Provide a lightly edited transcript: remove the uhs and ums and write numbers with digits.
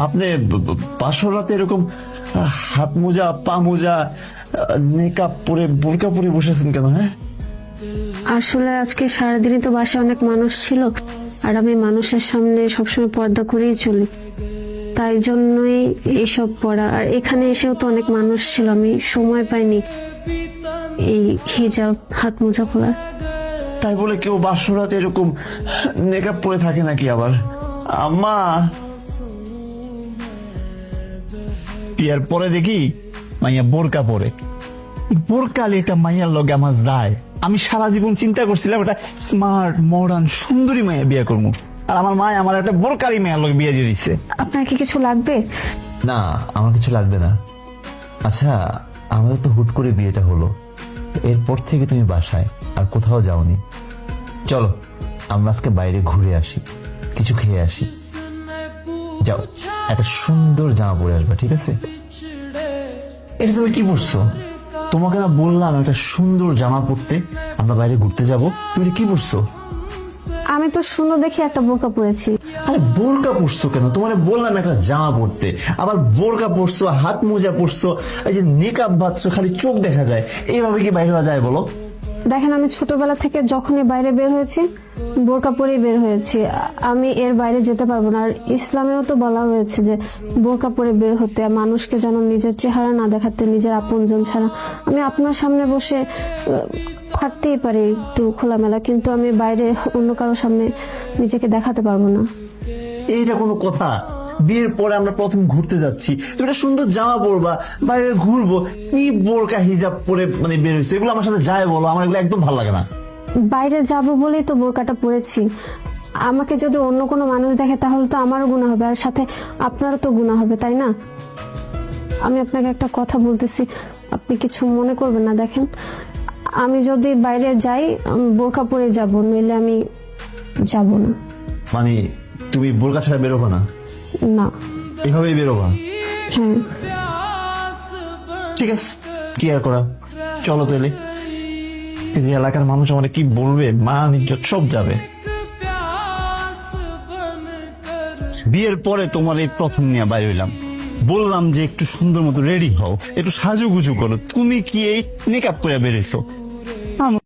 আপনি বাসরাতে এরকম হাত মোজা পা মোজা নেকাব পরে বোরকা পরে বসেছেন কেন? হ্যাঁ, আসলে আজকে সারাদিনই তো বাসায় অনেক মানুষ ছিল, আর আমি মানুষের সামনে সবসময় পর্দা করেই চলি, তাই জন্যই এইসব পড়া। আর এখানে এসেও তো অনেক মানুষ ছিল, আমি সময় পাইনি এই হিজাব হাত মোজা খোলা। তাই বলে কেউ বাসরাতে এরকম নেকাব পরে থাকে নাকি? আবার আম্মা বিয়ার পরে দেখি মাইয়া বোরকা পরে, বোরকালে একটা মাইয়ার লগে আমার যায়। আমি সারা জীবন চিন্তা করছিলাম একটা স্মার্ট মডার্ন সুন্দরী মাইয়া বিয়ে করবো, আর আমার মা আমার একটা বোরকারি মাইয়ার লগে বিয়ে দিয়ে দিচ্ছে। আপনার কি কিছু লাগবে? না, আমার কিছু লাগবে না। আচ্ছা, আমাদের তো হুট করে বিয়েটা হলো, এরপর থেকে তুমি বাসায় আর কোথাও যাওনি। চলো আমরা আজকে বাইরে ঘুরে আসি, কিছু খেয়ে আসি। যাও, একটা সুন্দর জামা পরে আসবা, ঠিক আছে? এটা তুমি কি পড়ছো? তোমাকে না বললাম একটা সুন্দর জামা পরতে, আমরা বাইরে ঘুরতে যাব, তুমি এটা কি পড়ছো? আমি তো সুন্দর দেখে একটা বোরকা পরেছি। আরে বোরকা পরছো কেন? তোমার বললাম একটা জামা পরতে, আবার বোরকা পরছো, হাত মোজা পরছো, এই যে নিকাব বাঁধছো, খালি চোখ দেখা যায়। এইভাবে কি বাইরে হওয়া যায় বলো? দেখেন, আমি ছোটবেলা থেকে যখনই বাইরে বের হয়েছি বোরকা পরেই বের হয়েছি, আমি এর বাইরে যেতে পারবো না। আর ইসলামেও তো বলা হয়েছে যে বোরকা পরে বের হতে, মানুষকে যেন নিজের চেহারা না দেখাতে, নিজের আপনজন ছাড়া। আমি আপনার সামনে বসে থাকতেই পারি একটু খোলামেলা, কিন্তু আমি বাইরে অন্য কারোর সামনে নিজেকে দেখাতে পারবো না। এইটা কোনো কথা? বিয়ের পরে আমরা প্রথম ঘুরতে যাচ্ছি, তুমি একটা সুন্দর জামা পরবা, বাইরে ঘুরবো, কি বোরকা হিজাব পরে মানে বের হয়েছে, এগুলো আমার সাথে যায় বলো? আমার এগুলো একদম ভালো লাগে না। বাইরে যাব বলেই তো বোরকাটা পরেছি। আমাকে যদি অন্য কোনো মানুষ দেখে তাহলে তো আমারও গুনাহ হবে, আর সাথে আপনারও তো গুনাহ হবে, তাই না? আমি আপনাকে একটা কথা বলতেছি, আপনি কিছু মনে করবেন না। দেখেন, আমি যদি বাইরে যাই বোরকা পরে যাব, নইলে আমি যাব না। মানে তুমি বোরকা ছাড়া বেরোবা না? না। এভাবেই বেরোবা? হ্যাঁ। ঠিক আছে, কি আর করা, চলো তো এলে। এই যে এলাকার মানুষ আমার কি বলবে, মান ইজ্জত সব যাবে। বিয়ের পরে তোমার এই প্রথম নিয়ে বাইরে হইলাম, বললাম যে একটু সুন্দর মতো রেডি হও, একটু সাজুগুজু করো, তুমি কি এই মেকআপ করে বেরিয়েছো?